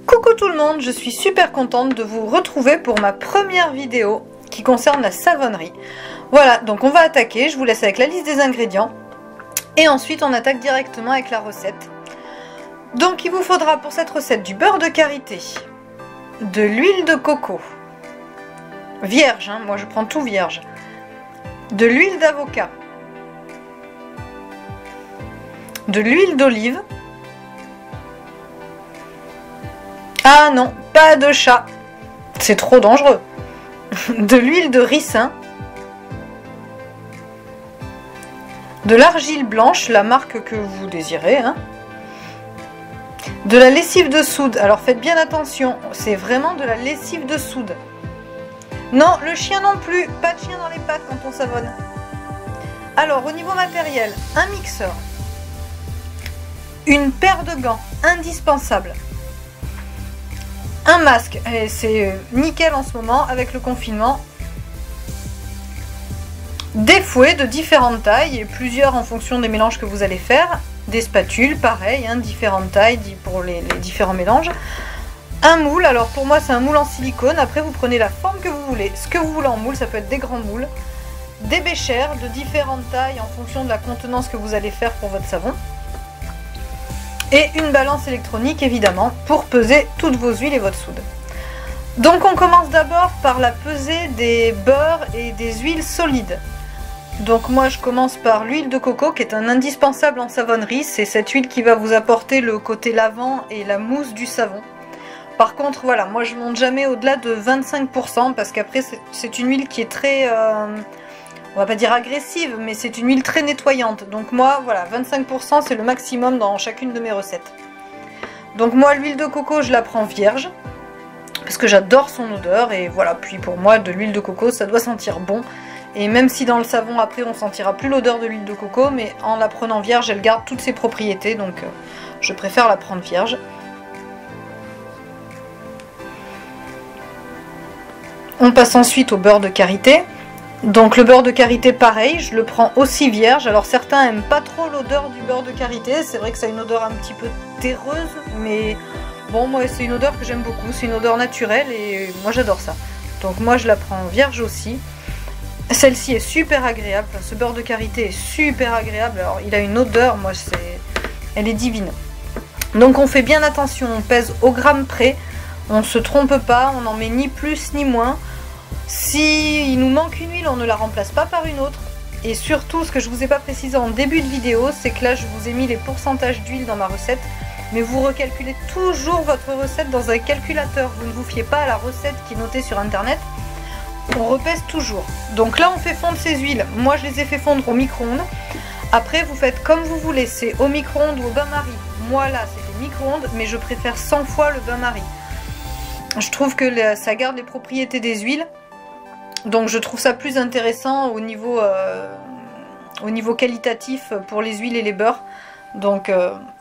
Coucou tout le monde, je suis super contente de vous retrouver pour ma première vidéo qui concerne la savonnerie. Voilà, donc on va attaquer, je vous laisse avec la liste des ingrédients et ensuite on attaque directement avec la recette. Donc il vous faudra pour cette recette du beurre de karité, de l'huile de coco, vierge, hein, moi je prends tout vierge, de l'huile d'avocat, de l'huile d'olive. Ah non, pas de chat, c'est trop dangereux. De l'huile de ricin, de l'argile blanche, la marque que vous désirez, hein. De la lessive de soude, alors faites bien attention, c'est vraiment de la lessive de soude. Non, le chien non plus, pas de chien dans les pattes quand on savonne. Alors au niveau matériel, un mixeur, une paire de gants, indispensable. Un masque, et c'est nickel en ce moment avec le confinement. Des fouets de différentes tailles, et plusieurs en fonction des mélanges que vous allez faire. Des spatules, pareil, hein, différentes tailles pour les différents mélanges. Un moule, alors pour moi c'est un moule en silicone, après vous prenez la forme que vous voulez. Ce que vous voulez en moule, ça peut être des grands moules. Des béchères de différentes tailles en fonction de la contenance que vous allez faire pour votre savon. Et une balance électronique évidemment pour peser toutes vos huiles et votre soude. Donc on commence d'abord par la pesée des beurres et des huiles solides. Donc moi je commence par l'huile de coco qui est un indispensable en savonnerie. C'est cette huile qui va vous apporter le côté lavant et la mousse du savon. Par contre voilà, moi je monte jamais au-delà de 25% parce qu'après c'est une huile qui est très... on va pas dire agressive, mais c'est une huile très nettoyante. Donc moi, voilà, 25% c'est le maximum dans chacune de mes recettes. Donc moi, l'huile de coco, je la prends vierge, parce que j'adore son odeur. Et voilà, puis pour moi, de l'huile de coco, ça doit sentir bon. Et même si dans le savon, après, on sentira plus l'odeur de l'huile de coco, mais en la prenant vierge, elle garde toutes ses propriétés. Donc je préfère la prendre vierge. On passe ensuite au beurre de karité. Donc le beurre de karité pareil, je le prends aussi vierge. Alors certains aiment pas trop l'odeur du beurre de karité, c'est vrai que ça a une odeur un petit peu terreuse, mais bon moi c'est une odeur que j'aime beaucoup, c'est une odeur naturelle et moi j'adore ça. Donc moi je la prends vierge aussi. Celle-ci est super agréable, ce beurre de karité est super agréable, alors il a une odeur, moi elle est divine. Donc on fait bien attention, on pèse au gramme près, on se trompe pas, on n'en met ni plus ni moins. Si il nous manque une huile, on ne la remplace pas par une autre. Et surtout, ce que je ne vous ai pas précisé en début de vidéo, c'est que là, je vous ai mis les pourcentages d'huile dans ma recette. Mais vous recalculez toujours votre recette dans un calculateur. Vous ne vous fiez pas à la recette qui est notée sur internet. On repèse toujours. Donc là, on fait fondre ces huiles. Moi, je les ai fait fondre au micro-ondes. Après, vous faites comme vous voulez. C'est au micro-ondes ou au bain-marie. Moi, là, c'était micro-ondes, mais je préfère 100 fois le bain-marie. Je trouve que ça garde les propriétés des huiles. Donc je trouve ça plus intéressant au niveau qualitatif pour les huiles et les beurres. Donc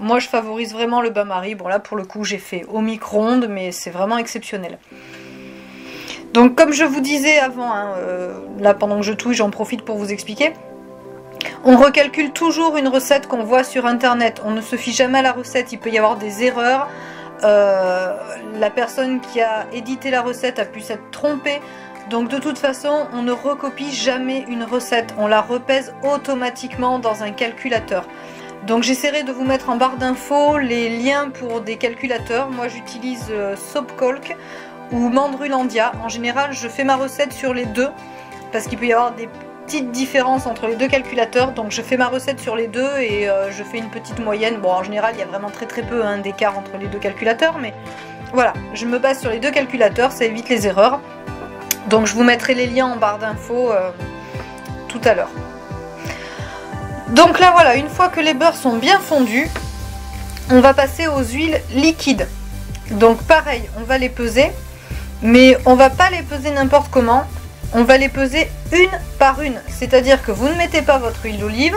moi je favorise vraiment le bain-marie. Bon là pour le coup j'ai fait au micro-ondes mais c'est vraiment exceptionnel. Donc comme je vous disais avant, hein, là pendant que je touille j'en profite pour vous expliquer. On recalcule toujours une recette qu'on voit sur internet. On ne se fie jamais à la recette, il peut y avoir des erreurs. La personne qui a édité la recette a pu s'être trompée. Donc de toute façon, on ne recopie jamais une recette, on la repèse automatiquement dans un calculateur. Donc j'essaierai de vous mettre en barre d'infos les liens pour des calculateurs. Moi j'utilise Sopcalc ou Mandrulandia. En général, je fais ma recette sur les deux parce qu'il peut y avoir des petites différences entre les deux calculateurs. Donc je fais ma recette sur les deux et je fais une petite moyenne. Bon, en général, il y a vraiment très peu hein, d'écart entre les deux calculateurs, mais voilà, je me base sur les deux calculateurs, ça évite les erreurs. Donc je vous mettrai les liens en barre d'infos tout à l'heure. Donc là voilà, une fois que les beurres sont bien fondus, on va passer aux huiles liquides. Donc pareil, on va les peser, mais on va pas les peser n'importe comment. On va les peser une par une, c'est-à-dire que vous ne mettez pas votre huile d'olive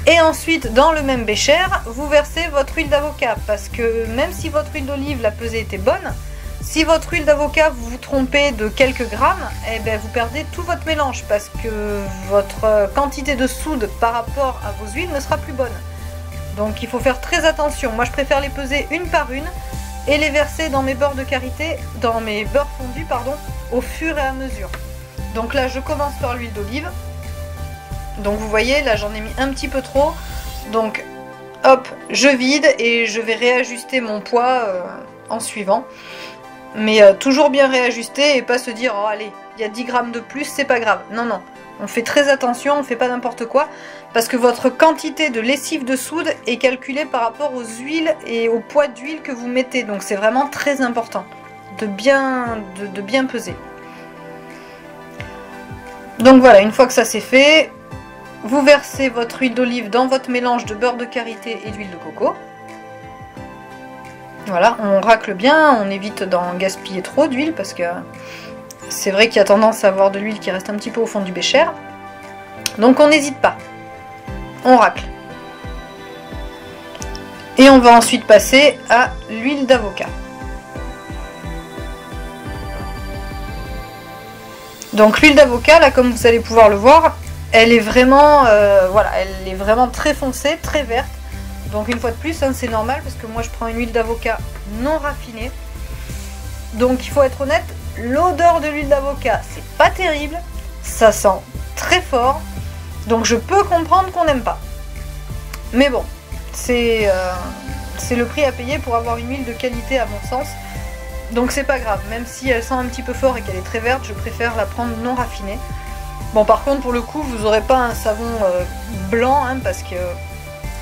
et ensuite dans le même bécher, vous versez votre huile d'avocat. Parce que même si votre huile d'olive, la pesée était bonne, si votre huile d'avocat vous vous trompez de quelques grammes, eh bien vous perdez tout votre mélange parce que votre quantité de soude par rapport à vos huiles ne sera plus bonne. Donc il faut faire très attention. Moi je préfère les peser une par une et les verser dans mes beurres de karité, dans mes beurres fondus, pardon, au fur et à mesure. Donc là, je commence par l'huile d'olive. Donc vous voyez, là j'en ai mis un petit peu trop. Donc hop, je vide et je vais réajuster mon poids en suivant. Mais toujours bien réajuster et pas se dire, oh allez, il y a 10 grammes de plus, c'est pas grave. Non, non, on fait très attention, on fait pas n'importe quoi. Parce que votre quantité de lessive de soude est calculée par rapport aux huiles et au poids d'huile que vous mettez. Donc c'est vraiment très important de bien peser. Donc voilà, une fois que ça c'est fait, vous versez votre huile d'olive dans votre mélange de beurre de karité et d'huile de coco. Voilà, on racle bien, on évite d'en gaspiller trop d'huile parce que c'est vrai qu'il y a tendance à avoir de l'huile qui reste un petit peu au fond du bécher. Donc on n'hésite pas, on racle. Et on va ensuite passer à l'huile d'avocat. Donc l'huile d'avocat, là comme vous allez pouvoir le voir, elle est vraiment, voilà, elle est vraiment très foncée, très verte. Donc une fois de plus, hein, c'est normal parce que moi je prends une huile d'avocat non raffinée. Donc il faut être honnête, l'odeur de l'huile d'avocat, c'est pas terrible, ça sent très fort. Donc je peux comprendre qu'on n'aime pas. Mais bon, c'est le prix à payer pour avoir une huile de qualité à mon sens. Donc c'est pas grave, même si elle sent un petit peu fort et qu'elle est très verte, je préfère la prendre non raffinée. Bon par contre pour le coup vous n'aurez pas un savon blanc hein, parce que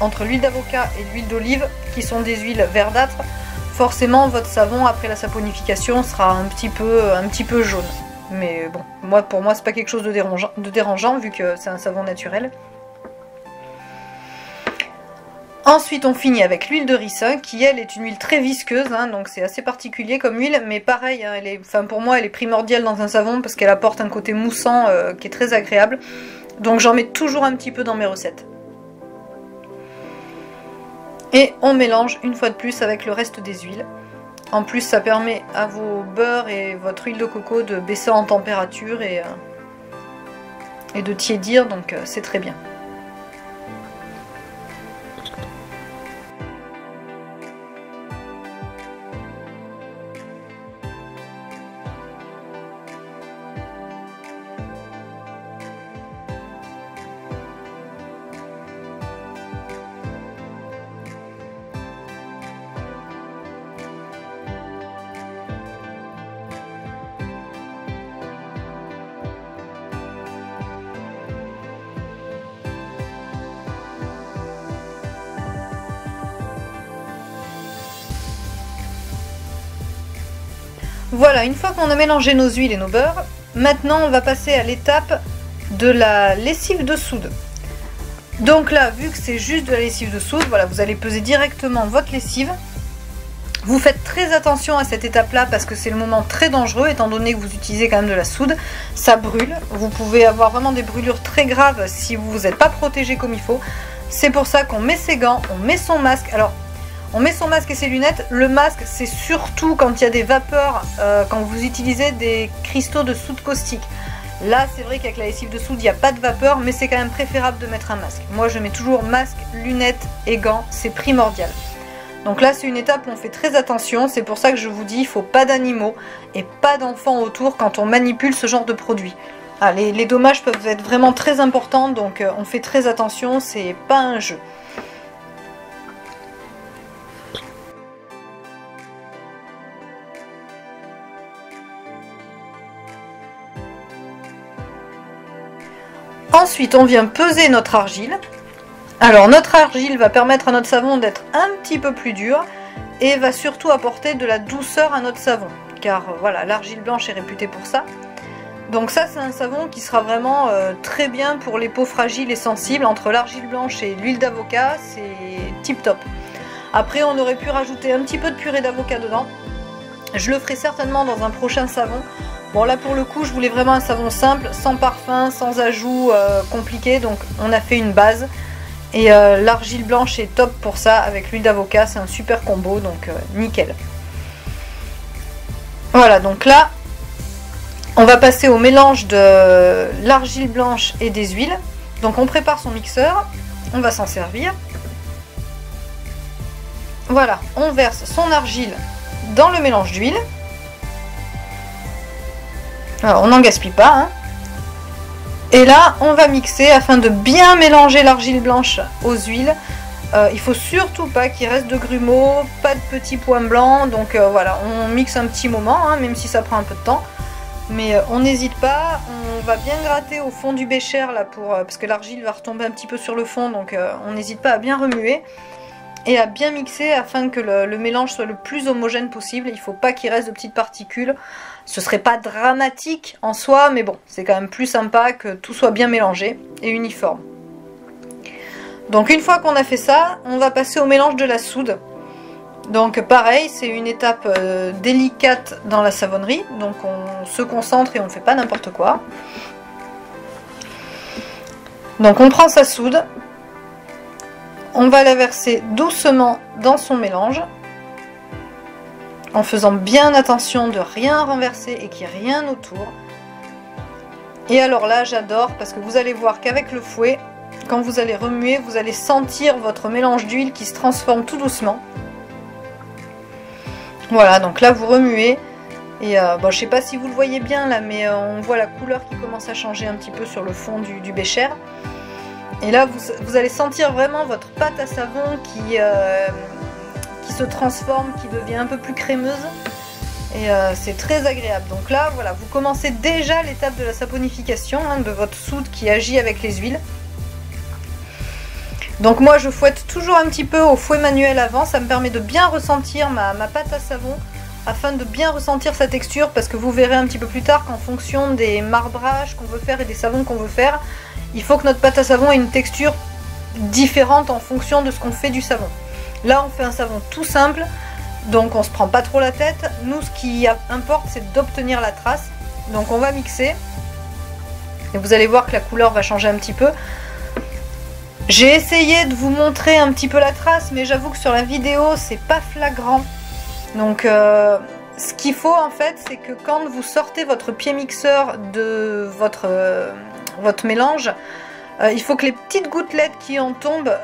entre l'huile d'avocat et l'huile d'olive qui sont des huiles verdâtres, forcément votre savon après la saponification sera un petit peu jaune. Mais bon, pour moi c'est pas quelque chose de dérangeant vu que c'est un savon naturel. Ensuite on finit avec l'huile de ricin qui elle est une huile très visqueuse, hein, donc c'est assez particulier comme huile, mais pareil, hein, pour moi elle est primordiale dans un savon parce qu'elle apporte un côté moussant qui est très agréable. Donc j'en mets toujours un petit peu dans mes recettes. Et on mélange une fois de plus avec le reste des huiles. En plus ça permet à vos beurres et votre huile de coco de baisser en température et de tiédir, donc c'est très bien. Voilà, une fois qu'on a mélangé nos huiles et nos beurres, maintenant on va passer à l'étape de la lessive de soude. Donc là, vu que c'est juste de la lessive de soude, voilà, vous allez peser directement votre lessive. Vous faites très attention à cette étape-là parce que c'est le moment très dangereux étant donné que vous utilisez quand même de la soude. Ça brûle, vous pouvez avoir vraiment des brûlures très graves si vous n'êtes pas protégé comme il faut. C'est pour ça qu'on met ses gants, on met son masque. Alors, on met son masque et ses lunettes. Le masque, c'est surtout quand il y a des vapeurs, quand vous utilisez des cristaux de soude caustique. Là, c'est vrai qu'avec la lessive de soude, il n'y a pas de vapeur, mais c'est quand même préférable de mettre un masque. Moi, je mets toujours masque, lunettes et gants, c'est primordial. Donc là, c'est une étape où on fait très attention. C'est pour ça que je vous dis, il ne faut pas d'animaux et pas d'enfants autour quand on manipule ce genre de produit. Ah, les dommages peuvent être vraiment très importants, donc on fait très attention, c'est pas un jeu. Ensuite, on vient peser notre argile. Alors, notre argile va permettre à notre savon d'être un petit peu plus dur et va surtout apporter de la douceur à notre savon. Car voilà, l'argile blanche est réputée pour ça. Donc ça, c'est un savon qui sera vraiment très bien pour les peaux fragiles et sensibles. Entre l'argile blanche et l'huile d'avocat, c'est tip top. Après, on aurait pu rajouter un petit peu de purée d'avocat dedans. Je le ferai certainement dans un prochain savon. Bon là pour le coup je voulais vraiment un savon simple, sans parfum, sans ajout compliqué, donc on a fait une base. Et l'argile blanche est top pour ça, avec l'huile d'avocat, c'est un super combo, donc nickel. Voilà, donc là on va passer au mélange de l'argile blanche et des huiles. Donc on prépare son mixeur, on va s'en servir. Voilà, on verse son argile dans le mélange d'huile. Alors, on n'en gaspille pas, hein. Et là, on va mixer afin de bien mélanger l'argile blanche aux huiles. Il faut surtout pas qu'il reste de grumeaux, pas de petits points blancs. Donc voilà, on mixe un petit moment, hein, même si ça prend un peu de temps. Mais on n'hésite pas, on va bien gratter au fond du bécher là parce que l'argile va retomber un petit peu sur le fond. Donc on n'hésite pas à bien remuer et à bien mixer afin que le mélange soit le plus homogène possible. Il ne faut pas qu'il reste de petites particules. Ce serait pas dramatique en soi, mais bon, c'est quand même plus sympa que tout soit bien mélangé et uniforme. Donc une fois qu'on a fait ça, on va passer au mélange de la soude. Donc pareil, c'est une étape délicate dans la savonnerie. Donc on se concentre et on ne fait pas n'importe quoi. Donc on prend sa soude. On va la verser doucement dans son mélange. En faisant bien attention de rien renverser et qu'il n'y ait rien autour. Et alors là, j'adore parce que vous allez voir qu'avec le fouet, quand vous allez remuer, vous allez sentir votre mélange d'huile qui se transforme tout doucement. Voilà, donc là vous remuez. Et bon, je sais pas si vous le voyez bien là, mais on voit la couleur qui commence à changer un petit peu sur le fond du bécher. Et là, vous allez sentir vraiment votre pâte à savon qui se transforme, qui devient un peu plus crémeuse. Et c'est très agréable. Donc là, voilà, vous commencez déjà l'étape de la saponification, hein, de votre soude qui agit avec les huiles. Donc moi, je fouette toujours un petit peu au fouet manuel avant. Ça me permet de bien ressentir ma pâte à savon, afin de bien ressentir sa texture, parce que vous verrez un petit peu plus tard qu'en fonction des marbrages qu'on veut faire et des savons qu'on veut faire, il faut que notre pâte à savon ait une texture différente en fonction de ce qu'on fait du savon. Là, on fait un savon tout simple, donc on se prend pas trop la tête. Nous, ce qui importe, c'est d'obtenir la trace. Donc on va mixer. Et vous allez voir que la couleur va changer un petit peu. J'ai essayé de vous montrer un petit peu la trace, mais j'avoue que sur la vidéo, c'est pas flagrant. Donc ce qu'il faut en fait, c'est que quand vous sortez votre pied mixeur de votre mélange, il faut que les petites gouttelettes qui en tombent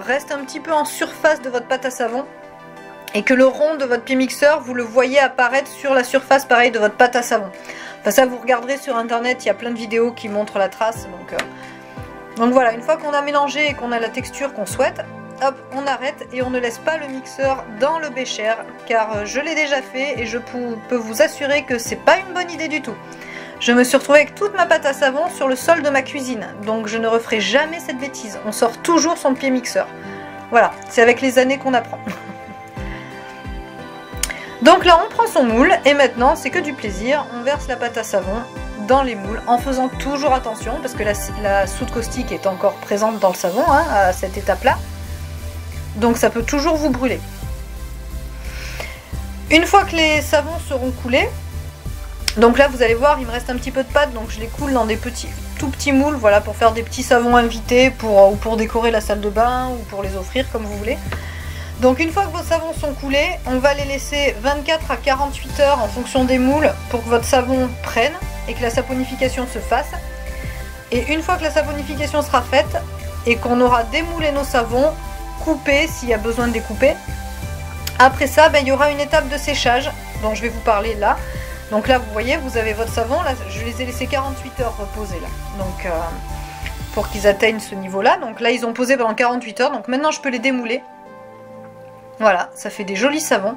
restent un petit peu en surface de votre pâte à savon. Et que le rond de votre pied mixeur, vous le voyez apparaître sur la surface pareil de votre pâte à savon. Enfin ça, vous regarderez sur internet, il y a plein de vidéos qui montrent la trace. Donc voilà, une fois qu'on a mélangé et qu'on a la texture qu'on souhaite, hop, on arrête et on ne laisse pas le mixeur dans le bécher, car je l'ai déjà fait et je peux vous assurer que c'est pas une bonne idée du tout. Je me suis retrouvée avec toute ma pâte à savon sur le sol de ma cuisine, donc je ne referai jamais cette bêtise. On sort toujours son pied mixeur. Voilà, c'est avec les années qu'on apprend. Donc là, on prend son moule et maintenant, c'est que du plaisir. On verse la pâte à savon dans les moules en faisant toujours attention parce que la soude caustique est encore présente dans le savon, hein, à cette étape-là. Donc ça peut toujours vous brûler. Une fois que les savons seront coulés, donc là vous allez voir, il me reste un petit peu de pâte, donc je les coule dans des tout petits moules, voilà, pour faire des petits savons invités ou pour décorer la salle de bain ou pour les offrir comme vous voulez. Donc une fois que vos savons sont coulés, on va les laisser 24 à 48 heures en fonction des moules pour que votre savon prenne et que la saponification se fasse. Et une fois que la saponification sera faite et qu'on aura démoulé nos savons, coupés s'il y a besoin de découper, après ça, il y aura une étape de séchage dont je vais vous parler là. Donc là, vous voyez, vous avez votre savon, là je les ai laissés 48 heures reposer là. Donc pour qu'ils atteignent ce niveau-là. Donc là, ils ont posé pendant 48 heures, donc maintenant je peux les démouler. Voilà, ça fait des jolis savons.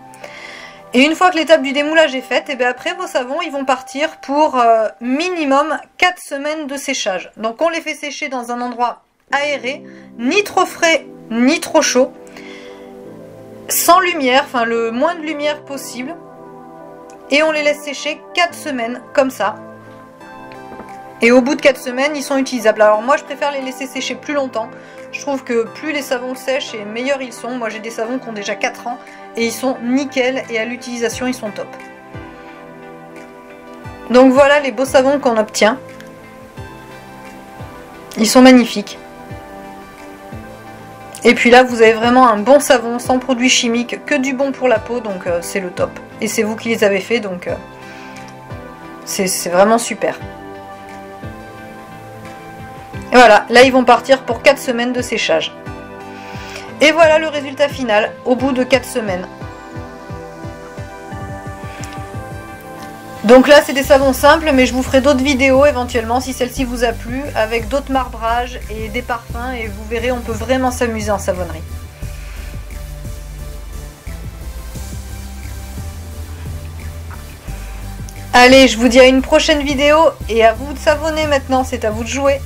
Et une fois que l'étape du démoulage est faite, et bien après vos savons ils vont partir pour minimum 4 semaines de séchage. Donc on les fait sécher dans un endroit aéré, ni trop frais ni trop chaud, sans lumière, enfin le moins de lumière possible. Et on les laisse sécher 4 semaines comme ça. Et au bout de 4 semaines, ils sont utilisables. Alors moi je préfère les laisser sécher plus longtemps. Je trouve que plus les savons sèchent et meilleurs ils sont. Moi j'ai des savons qui ont déjà 4 ans et ils sont nickel et à l'utilisation ils sont top. Donc voilà les beaux savons qu'on obtient. Ils sont magnifiques. Et puis là vous avez vraiment un bon savon sans produits chimiques, que du bon pour la peau, donc c'est le top. Et c'est vous qui les avez fait, donc c'est vraiment super. Et voilà, là ils vont partir pour 4 semaines de séchage. Et voilà le résultat final au bout de 4 semaines. Donc là c'est des savons simples, mais je vous ferai d'autres vidéos éventuellement si celle-ci vous a plu, avec d'autres marbrages et des parfums, et vous verrez, on peut vraiment s'amuser en savonnerie. Allez, je vous dis à une prochaine vidéo, et à vous de savonner maintenant, c'est à vous de jouer.